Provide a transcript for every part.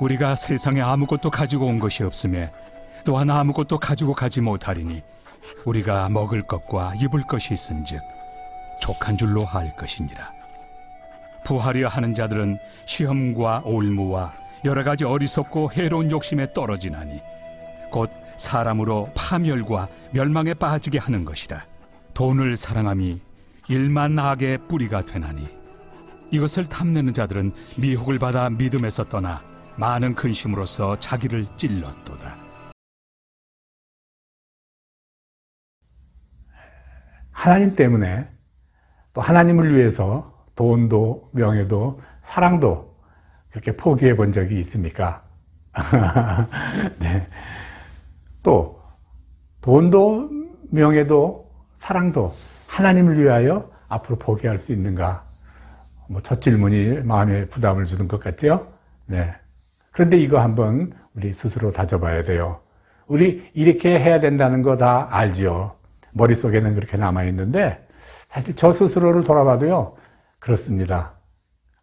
우리가 세상에 아무것도 가지고 온 것이 없음에 또한 아무것도 가지고 가지 못하리니 우리가 먹을 것과 입을 것이 있은즉 족한 줄로 할 것이니라. 부하려 하는 자들은 시험과 올무와 여러 가지 어리석고 해로운 욕심에 떨어지나니 곧 사람으로 파멸과 멸망에 빠지게 하는 것이라. 돈을 사랑함이 일만 악의 뿌리가 되나니 이것을 탐내는 자들은 미혹을 받아 믿음에서 떠나 많은 근심으로써 자기를 찔렀도다. 하나님 때문에 또 하나님을 위해서 돈도 명예도 사랑도 그렇게 포기해 본 적이 있습니까? 네. 또 돈도 명예도 사랑도 하나님을 위하여 앞으로 포기할 수 있는가? 첫 질문이 마음에 부담을 주는 것 같죠? 네. 그런데 이거 한번 우리 스스로 다져봐야 돼요. 우리 이렇게 해야 된다는 거 다 알죠. 머릿속에는 그렇게 남아있는데 사실 저 스스로를 돌아봐도요. 그렇습니다.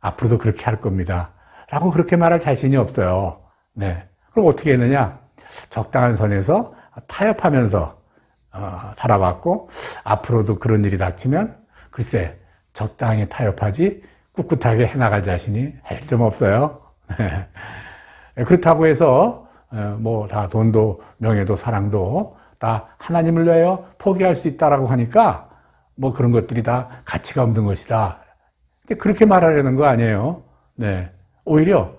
앞으로도 그렇게 할 겁니다. 라고 그렇게 말할 자신이 없어요. 네. 그럼 어떻게 했느냐? 적당한 선에서 타협하면서 살아왔고 앞으로도 그런 일이 닥치면 글쎄 적당히 타협하지 꿋꿋하게 해나갈 자신이 좀 없어요. 그렇다고 해서 다 돈도 명예도 사랑도 다 하나님을 위하여 포기할 수 있다라고 하니까 그런 것들이 다 가치가 없는 것이다. 근데 그렇게 말하려는 거 아니에요. 네. 오히려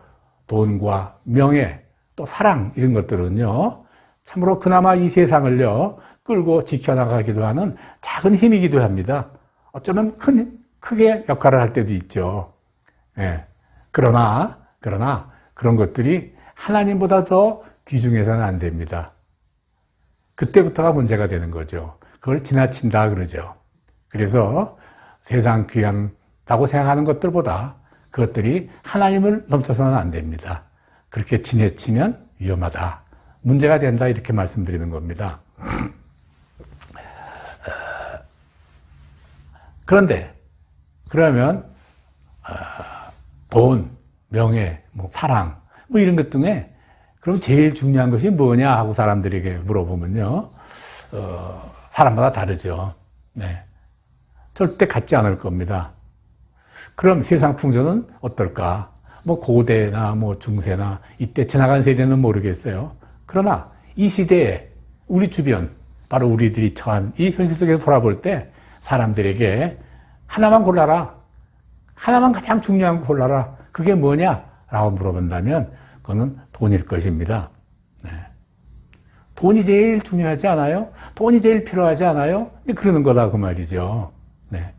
돈과 명예 또 사랑 이런 것들은요 참으로 그나마 이 세상을요 끌고 지켜나가기도 하는 작은 힘이기도 합니다. 어쩌면 크게 역할을 할 때도 있죠. 네. 그러나 그런 것들이 하나님보다 더 귀중해서는 안 됩니다. 그때부터가 문제가 되는 거죠. 그걸 지나친다 그러죠. 그래서 세상 귀하다고 생각하는 것들보다 그것들이 하나님을 넘쳐서는 안 됩니다. 그렇게 지나치면 위험하다. 문제가 된다 이렇게 말씀드리는 겁니다. 그런데 그러면 돈, 명예, 사랑 이런 것 중에 그럼 제일 중요한 것이 뭐냐 하고 사람들에게 물어보면요. 사람마다 다르죠. 네. 절대 같지 않을 겁니다. 그럼 세상 풍조는 어떨까? 고대나 중세나 이때 지나간 세대는 모르겠어요. 그러나 이 시대에 우리 주변, 바로 우리들이 처한 이 현실 속에서 돌아볼 때 사람들에게 하나만 골라라. 하나만 가장 중요한 거 골라라. 그게 뭐냐? 라고 물어본다면 그거는 돈일 것입니다. 네. 돈이 제일 중요하지 않아요? 돈이 제일 필요하지 않아요? 그러는 거다 그 말이죠. 네.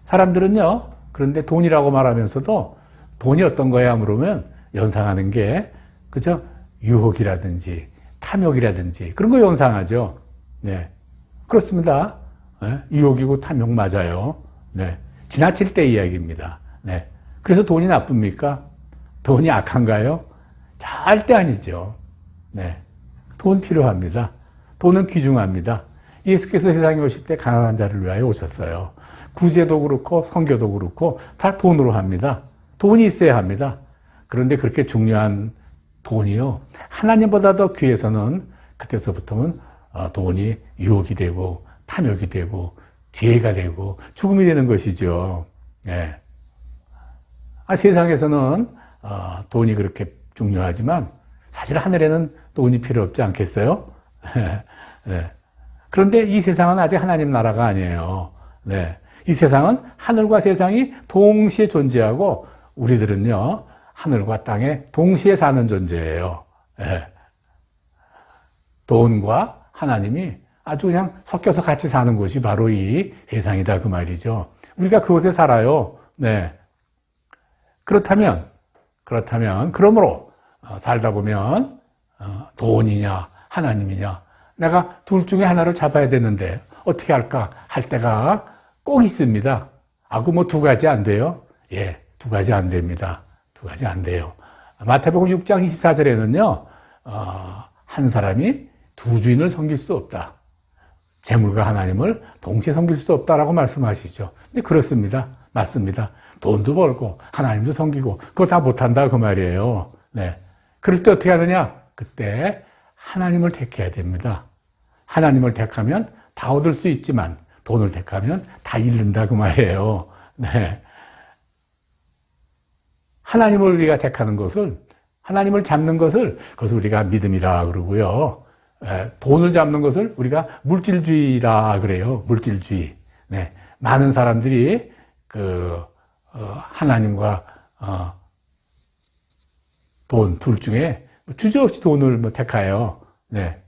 사람들은요. 그런데 돈이라고 말하면서도 돈이 어떤 거야 물으면 연상하는 게 그죠? 유혹이라든지 탐욕이라든지 그런 거 연상하죠. 네. 그렇습니다. 네. 유혹이고 탐욕 맞아요. 네. 지나칠 때 이야기입니다. 네. 그래서 돈이 나쁩니까? 돈이 악한가요? 절대 아니죠. 네. 돈 필요합니다. 돈은 귀중합니다. 예수께서 세상에 오실 때 가난한 자를 위하여 오셨어요. 구제도 그렇고 선교도 그렇고 다 돈으로 합니다. 돈이 있어야 합니다. 그런데 그렇게 중요한 돈이요. 하나님보다 더 귀해서는 그때서부터는 돈이 유혹이 되고 탐욕이 되고 죄가 되고 죽음이 되는 것이죠. 예. 세상에서는 돈이 그렇게 중요하지만 사실 하늘에는 돈이 필요 없지 않겠어요? 네. 그런데 이 세상은 아직 하나님 나라가 아니에요. 네. 이 세상은 하늘과 세상이 동시에 존재하고 우리들은요, 하늘과 땅에 동시에 사는 존재예요. 네. 돈과 하나님이 아주 그냥 섞여서 같이 사는 곳이 바로 이 세상이다 그 말이죠. 우리가 그곳에 살아요. 네. 그러므로 살다 보면 돈이냐 하나님이냐 내가 둘 중에 하나를 잡아야 되는데 어떻게 할까 할 때가 꼭 있습니다. 그 뭐 두 가지 안 돼요? 예, 두 가지 안 됩니다. 두 가지 안 돼요. 마태복음 6장 24절에는요, 한 사람이 두 주인을 섬길 수 없다. 재물과 하나님을 동시에 섬길 수 없다라고 말씀하시죠. 근데 그렇습니다. 맞습니다. 돈도 벌고 하나님도 섬기고 그거 다 못한다 그 말이에요. 네. 그럴 때 어떻게 하느냐? 그때 하나님을 택해야 됩니다. 하나님을 택하면 다 얻을 수 있지만 돈을 택하면 다 잃는다 그 말이에요. 네. 하나님을 우리가 택하는 것을, 하나님을 잡는 것을 그것을 우리가 믿음이라 그러고요. 돈을 잡는 것을 우리가 물질주의라 그래요. 물질주의. 네. 많은 사람들이 하나님과 돈 둘 중에 주저없이 돈을 택해요. 네.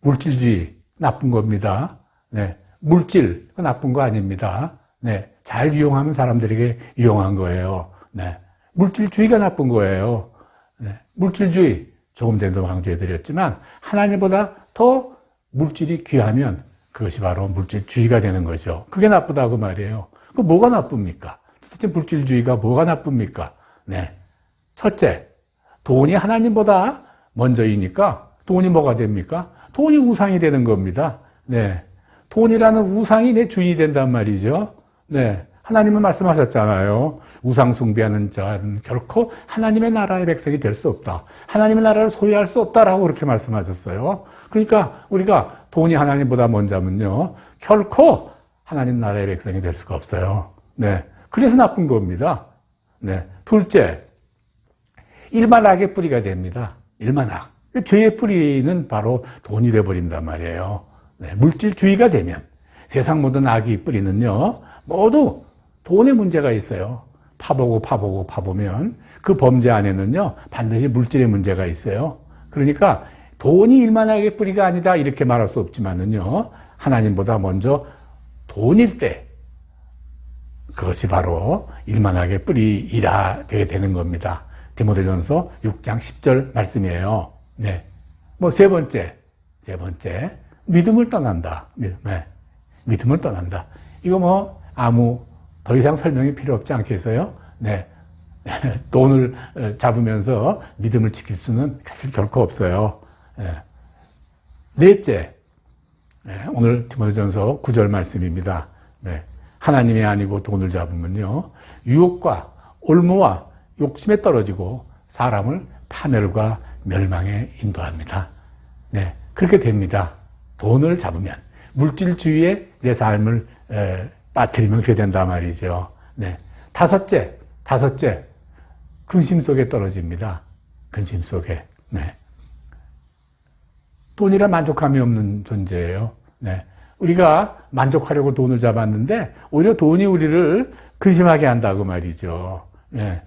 물질주의 나쁜 겁니다. 네. 물질 그 나쁜 거 아닙니다. 네. 잘 이용하면 사람들에게 유용한 거예요. 네. 물질주의가 나쁜 거예요. 네. 물질주의 조금 전에도 강조해드렸지만 하나님보다 더 물질이 귀하면 그것이 바로 물질주의가 되는 거죠. 그게 나쁘다고 말이에요. 그 뭐가 나쁩니까? 도대체 물질주의가 뭐가 나쁩니까? 네. 첫째, 돈이 하나님보다 먼저이니까 돈이 뭐가 됩니까? 돈이 우상이 되는 겁니다. 네. 돈이라는 우상이 내 주인이 된단 말이죠. 네. 하나님은 말씀하셨잖아요. 우상 숭배하는 자는 결코 하나님의 나라의 백성이 될 수 없다. 하나님의 나라를 소유할 수 없다라고 그렇게 말씀하셨어요. 그러니까 우리가 돈이 하나님보다 먼저면요. 결코 하나님 나라의 백성이 될 수가 없어요. 네. 그래서 나쁜 겁니다. 네. 둘째, 일만악의 뿌리가 됩니다. 일만악. 죄의 뿌리는 바로 돈이 되어버린단 말이에요. 네. 물질주의가 되면 세상 모든 악의 뿌리는요, 모두 돈의 문제가 있어요. 파보면 그 범죄 안에는요, 반드시 물질의 문제가 있어요. 그러니까 돈이 일만악의 뿌리가 아니다 이렇게 말할 수 없지만은요, 하나님보다 먼저 돈일 때 그것이 바로 일만악의 뿌리이라 되게 되는 겁니다. 디모데전서 6장 10절 말씀이에요. 네. 세 번째, 믿음을 떠난다. 네. 믿음을 떠난다. 이거 더 이상 설명이 필요 없지 않겠어요? 네. 돈을 잡으면서 믿음을 지킬 수는 사실 결코 없어요. 네. 넷째, 오늘 디모데전서 9절 말씀입니다. 네. 하나님이 아니고 돈을 잡으면요, 유혹과 올무와 욕심에 떨어지고 사람을 파멸과 멸망에 인도합니다. 네, 그렇게 됩니다. 돈을 잡으면 물질주의에 내 삶을 빠뜨리면 그렇게 된다 말이죠. 네. 다섯째, 근심 속에 떨어집니다. 근심 속에. 네. 돈이라 만족함이 없는 존재예요. 네. 우리가 만족하려고 돈을 잡았는데 오히려 돈이 우리를 근심하게 한다고 말이죠. 네.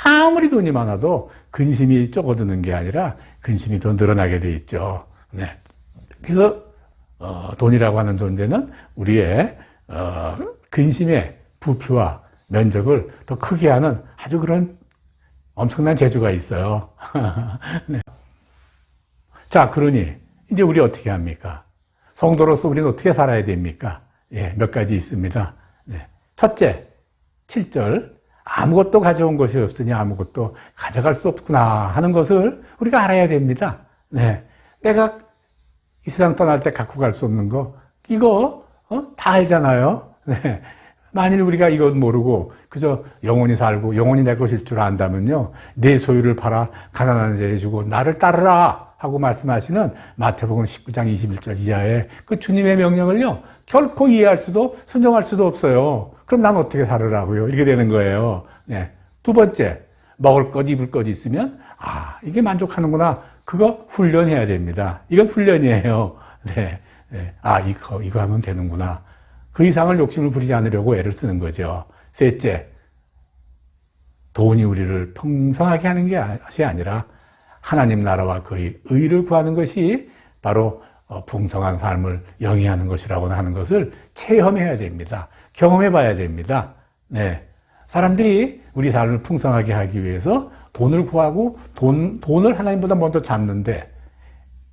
아무리 돈이 많아도 근심이 적어드는 게 아니라 근심이 더 늘어나게 돼 있죠. 네. 그래서 돈이라고 하는 존재는 우리의 근심의 부피와 면적을 더 크게 하는 아주 그런 엄청난 재주가 있어요. 네. 자, 그러니 이제 우리 어떻게 합니까? 성도로서 우리는 어떻게 살아야 됩니까? 예, 몇 가지 있습니다. 네. 첫째, 7절. 아무것도 가져온 것이 없으니 아무것도 가져갈 수 없구나 하는 것을 우리가 알아야 됩니다. 네. 내가 이 세상 떠날 때 갖고 갈 수 없는 거, 이거, 다 알잖아요. 네. 만일 우리가 이것 모르고 그저 영원히 살고 영원히 내 것일 줄 안다면요, 내 소유를 팔아 가난한 자에게 주고 나를 따르라 하고 말씀하시는 마태복음 19장 21절 이하의 그 주님의 명령을요, 결코 이해할 수도 순종할 수도 없어요. 그럼 난 어떻게 살으라고요? 이렇게 되는 거예요. 네. 두 번째, 먹을 것, 입을 것 있으면 이게 만족하는구나. 그거 훈련해야 됩니다. 이건 훈련이에요. 네. 네. 이거 하면 되는구나. 그 이상을 욕심을 부리지 않으려고 애를 쓰는 거죠. 셋째, 돈이 우리를 풍성하게 하는 것이 아니라 하나님 나라와 그의 의를 구하는 것이 바로 풍성한 삶을 영위하는 것이라고 하는 것을 체험해야 됩니다. 경험해 봐야 됩니다. 네. 사람들이 우리 삶을 풍성하게 하기 위해서 돈을 구하고 돈을 하나님보다 먼저 잡는데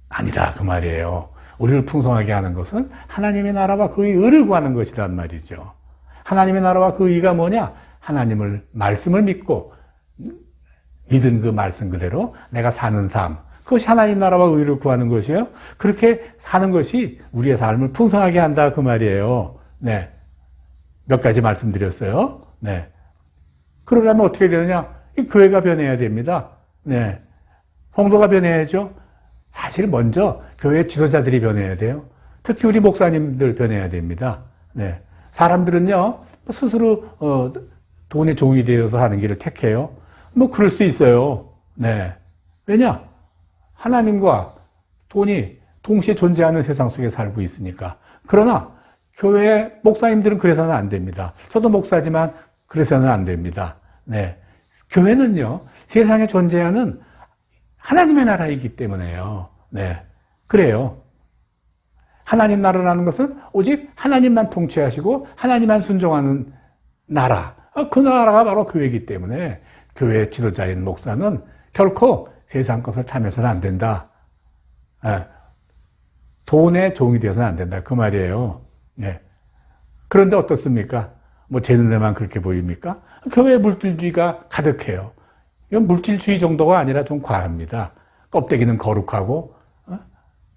아니라 그 말이에요. 우리를 풍성하게 하는 것은 하나님의 나라와 그의 의를 구하는 것이란 말이죠. 하나님의 나라와 그 의가 뭐냐? 하나님을 말씀을 믿고 믿은 그 말씀 그대로 내가 사는 삶, 그것이 하나님 나라와 의를 구하는 것이에요. 그렇게 사는 것이 우리의 삶을 풍성하게 한다 그 말이에요. 네. 몇 가지 말씀드렸어요. 네. 그러려면 어떻게 되느냐? 이 교회가 변해야 됩니다. 네. 성도가 변해야죠. 사실 먼저 교회 지도자들이 변해야 돼요. 특히 우리 목사님들 변해야 됩니다. 네. 사람들은요, 스스로 돈의 종이 되어서 하는 길을 택해요. 뭐 그럴 수 있어요. 네. 왜냐? 하나님과 돈이 동시에 존재하는 세상 속에 살고 있으니까. 그러나 교회 목사님들은 그래서는 안 됩니다. 저도 목사지만 그래서는 안 됩니다. 네. 교회는요, 세상에 존재하는 하나님의 나라이기 때문에요. 네. 그래요. 하나님 나라라는 것은 오직 하나님만 통치하시고 하나님만 순종하는 나라. 그 나라가 바로 교회이기 때문에 교회 지도자인 목사는 결코 세상 것을 탐해서는 안 된다. 돈의 종이 되어서는 안 된다. 그 말이에요. 네. 그런데 어떻습니까? 뭐 제 눈에만 그렇게 보입니까? 교회 물질주의가 가득해요. 이건 물질주의 정도가 아니라 좀 과합니다. 껍데기는 거룩하고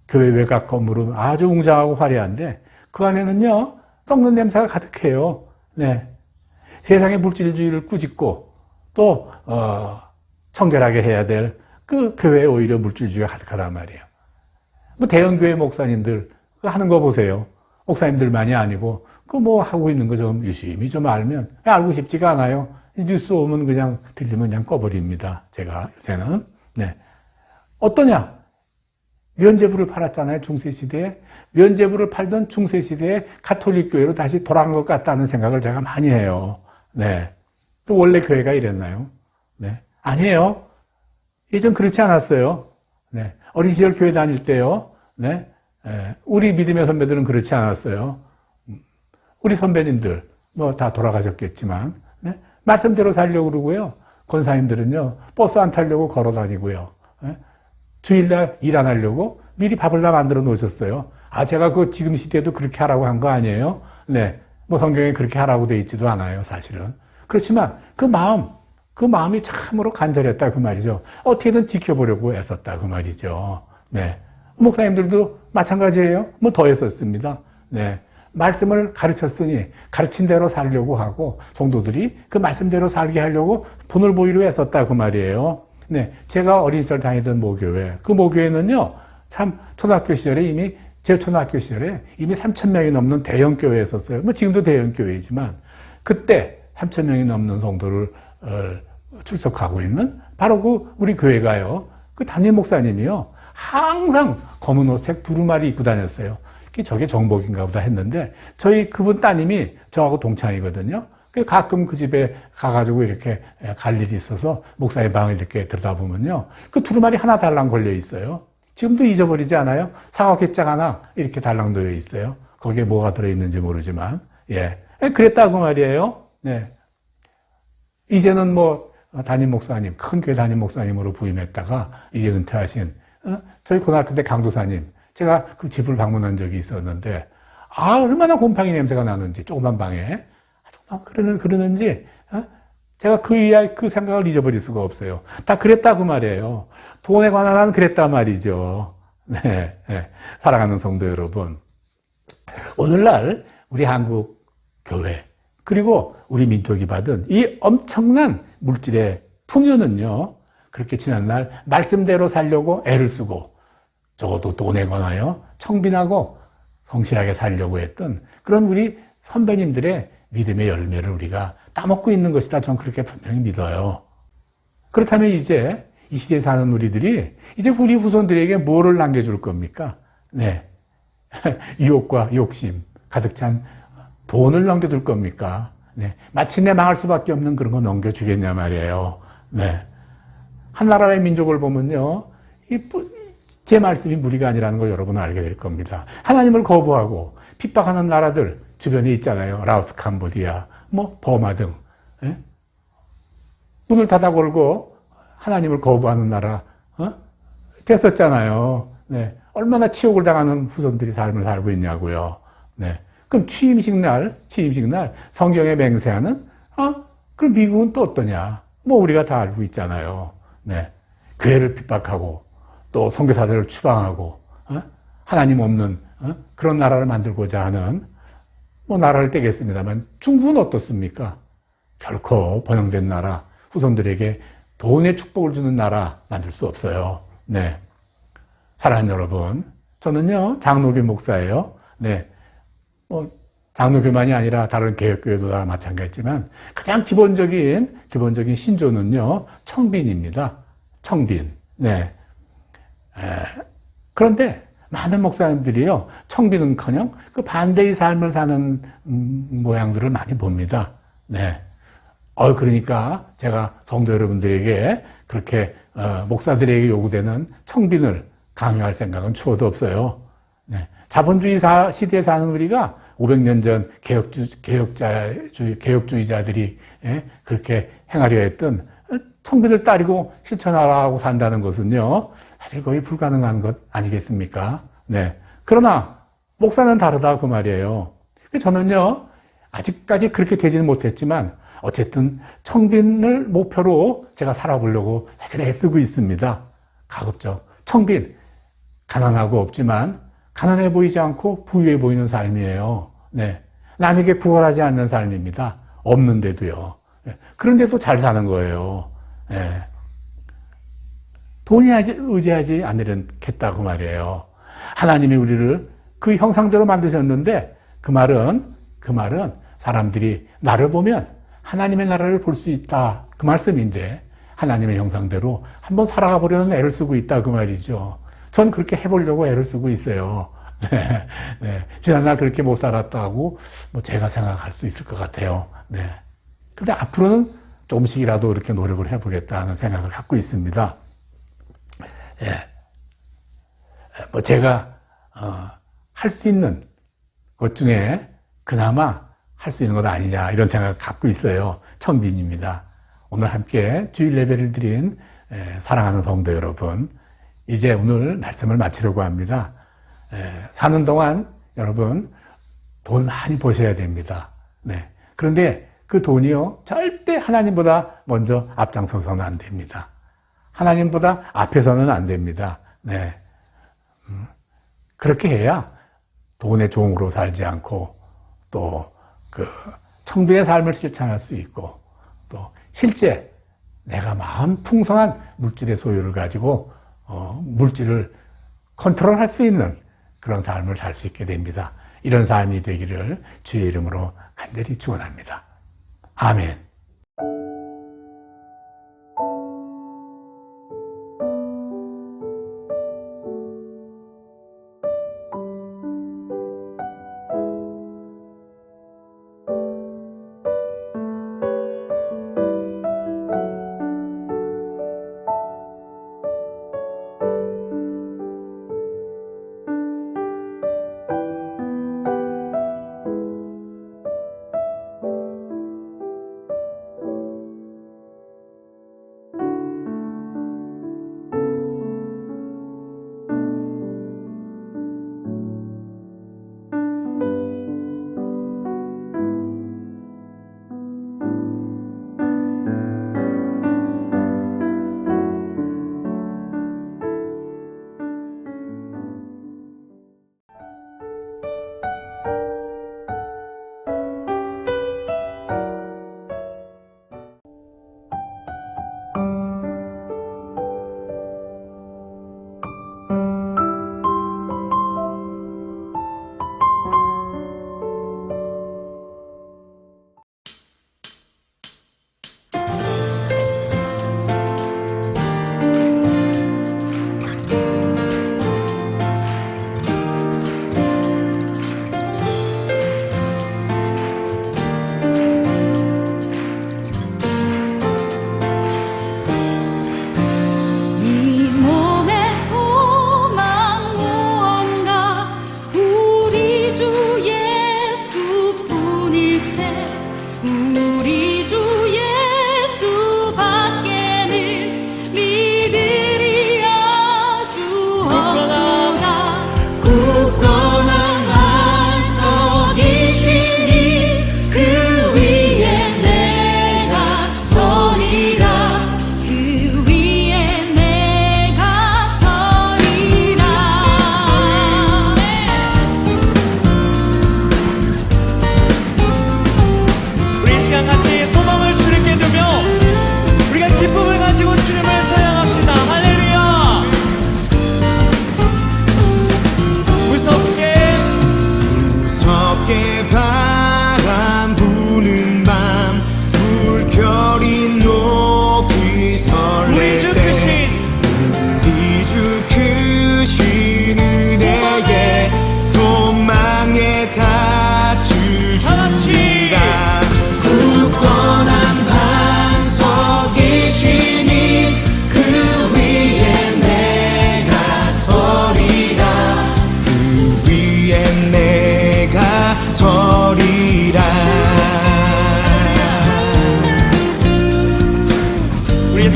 교회 외곽 건물은 아주 웅장하고 화려한데 그 안에는요, 썩는 냄새가 가득해요. 네. 세상의 물질주의를 꾸짖고 또 청결하게 해야 될 그 교회에 오히려 물질주의가 가득하단 말이에요. 뭐 대형교회 목사님들 하는 거 보세요. 목사님들만이 아니고 그 뭐 하고 있는 거 좀 유심히 좀 알면 알고 싶지가 않아요. 뉴스 오면 그냥 들리면 그냥 꺼버립니다. 제가 요새는. 네. 어떠냐? 면죄부를 팔았잖아요. 중세시대에. 면죄부를 팔던 중세시대에 가톨릭 교회로 다시 돌아간 것 같다는 생각을 제가 많이 해요. 네. 또 원래 교회가 이랬나요? 네. 아니에요. 예전 그렇지 않았어요. 네. 어린 시절 교회 다닐 때요. 네. 우리 믿음의 선배들은 그렇지 않았어요. 우리 선배님들, 뭐 다 돌아가셨겠지만, 네. 말씀대로 살려고 그러고요. 권사님들은요, 버스 안 타려고 걸어 다니고요. 네. 주일날 일 안 하려고 미리 밥을 다 만들어 놓으셨어요. 제가 그 지금 시대에도 그렇게 하라고 한 거 아니에요? 네. 뭐 성경에 그렇게 하라고 돼 있지도 않아요, 사실은. 그렇지만 그 마음이 참으로 간절했다, 그 말이죠. 어떻게든 지켜보려고 애썼다, 그 말이죠. 네. 목사님들도 마찬가지예요. 뭐 더 했었습니다. 네. 말씀을 가르쳤으니 가르친 대로 살려고 하고 성도들이 그 말씀대로 살게 하려고 본을 보이려 애썼다, 그 말이에요. 네. 제가 어린 시절 다니던 모교회, 그 모교회는요, 참 초등학교 시절에 제 초등학교 시절에 이미 3,000명이 넘는 대형 교회였었어요. 뭐 지금도 대형 교회이지만 그때 3,000명이 넘는 성도를 출석하고 있는 바로 그 우리 교회가요. 그 담임 목사님이요. 항상 검은 옷색 두루마리 입고 다녔어요. 저게 정복인가 보다 했는데 저희 그분 따님이 저하고 동창이거든요. 가끔 그 집에 가가지고 이렇게 갈 일이 있어서 목사의 방을 이렇게 들여다보면요. 그 두루마리 하나 달랑 걸려 있어요. 지금도 잊어버리지 않아요? 사각개짝 하나 이렇게 달랑 놓여 있어요. 거기에 뭐가 들어있는지 모르지만. 예. 그랬다고 말이에요. 네. 이제는 뭐 담임 목사님, 큰 교회 담임 목사님으로 부임했다가 이제 은퇴하신 저희 고등학교 때 강도사님, 제가 그 집을 방문한 적이 있었는데 얼마나 곰팡이 냄새가 나는지 조그만 방에 그러는지 제가 그 생각을 잊어버릴 수가 없어요. 다 그랬다고 말이에요. 돈에 관한 한 그랬단 말이죠. 네, 네. 사랑하는 성도 여러분, 오늘날 우리 한국 교회 그리고 우리 민족이 받은 이 엄청난 물질의 풍요는요, 그렇게 지난날 말씀대로 살려고 애를 쓰고 적어도 돈에 관하여 청빈하고 성실하게 살려고 했던 그런 우리 선배님들의 믿음의 열매를 우리가 따먹고 있는 것이다. 저는 그렇게 분명히 믿어요. 그렇다면 이제 이 시대에 사는 우리들이 이제 우리 후손들에게 뭐를 남겨줄 겁니까? 네. 유혹과 욕심 가득 찬 돈을 넘겨둘 겁니까? 네. 마침내 망할 수밖에 없는 그런 거 넘겨주겠냐 말이에요. 네. 한 나라의 민족을 보면요, 제 말씀이 무리가 아니라는 걸 여러분은 알게 될 겁니다. 하나님을 거부하고 핍박하는 나라들 주변에 있잖아요. 라오스, 캄보디아, 버마 등. 예? 문을 닫아 걸고 하나님을 거부하는 나라 됐었잖아요. 네. 얼마나 치욕을 당하는 후손들이 삶을 살고 있냐고요. 네. 그럼 취임식 날 성경에 맹세하는 그럼 미국은 또 어떠냐? 우리가 다 알고 있잖아요. 네. 교회를 핍박하고 또 선교사들을 추방하고 하나님 없는 그런 나라를 만들고자 하는 나라를 떼겠습니다만 중국은 어떻습니까? 결코 번영된 나라, 후손들에게 돈의 축복을 주는 나라 만들 수 없어요. 네. 사랑하는 여러분, 저는요 장로교 목사예요. 네. 장로교만이 아니라 다른 개혁교회도 다 마찬가지지만 가장 기본적인 신조는요 청빈입니다. 청빈. 네. 그런데 많은 목사님들이요 청빈은커녕 그 반대의 삶을 사는 모양들을 많이 봅니다. 네. 그러니까 제가 성도 여러분들에게 그렇게 목사들에게 요구되는 청빈을 강요할 생각은 추호도 없어요. 네. 자본주의 시대에 사는 우리가 500년 전 개혁주의자들이 그렇게 행하려 했던 청빈을 따르고 실천하라고 산다는 것은요 사실 거의 불가능한 것 아니겠습니까? 네. 그러나 목사는 다르다 그 말이에요. 저는요 아직까지 그렇게 되지는 못했지만 어쨌든 청빈을 목표로 제가 살아보려고 사실 애쓰고 있습니다. 가급적 청빈, 가난하고 없지만 가난해 보이지 않고 부유해 보이는 삶이에요. 네. 남에게 구걸하지 않는 삶입니다. 없는데도요. 네. 그런데도 잘 사는 거예요. 네. 돈이 의지하지 않으려겠다고 말이에요. 하나님이 우리를 그 형상대로 만드셨는데 그 말은 사람들이 나를 보면 하나님의 나라를 볼 수 있다. 그 말씀인데 하나님의 형상대로 한번 살아가 보려는 애를 쓰고 있다. 그 말이죠. 전 그렇게 해보려고 애를 쓰고 있어요. 네, 네. 지난날 그렇게 못 살았다고 제가 생각할 수 있을 것 같아요. 네. 근데 앞으로는 조금씩이라도 이렇게 노력을 해보겠다는 생각을 갖고 있습니다. 예. 제가 할 수 있는 것 중에 그나마 할 수 있는 것 아니냐 이런 생각을 갖고 있어요. 천빈입니다. 오늘 함께 주일 예배를 드린 사랑하는 성도 여러분, 이제 오늘 말씀을 마치려고 합니다. 사는 동안 여러분 돈 많이 버셔야 됩니다. 네. 그런데 그 돈이요 절대 하나님보다 먼저 앞장서서는 안 됩니다. 하나님보다 앞에서는 안 됩니다. 네. 그렇게 해야 돈의 종으로 살지 않고 또 그 청빈의 삶을 실천할 수 있고 또 실제 내가 마음 풍성한 물질의 소유를 가지고 물질을 컨트롤할 수 있는 그런 삶을 살 수 있게 됩니다. 이런 삶이 되기를 주의 이름으로 간절히 축원합니다. 아멘.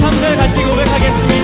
3절 같이 고백하겠습니다.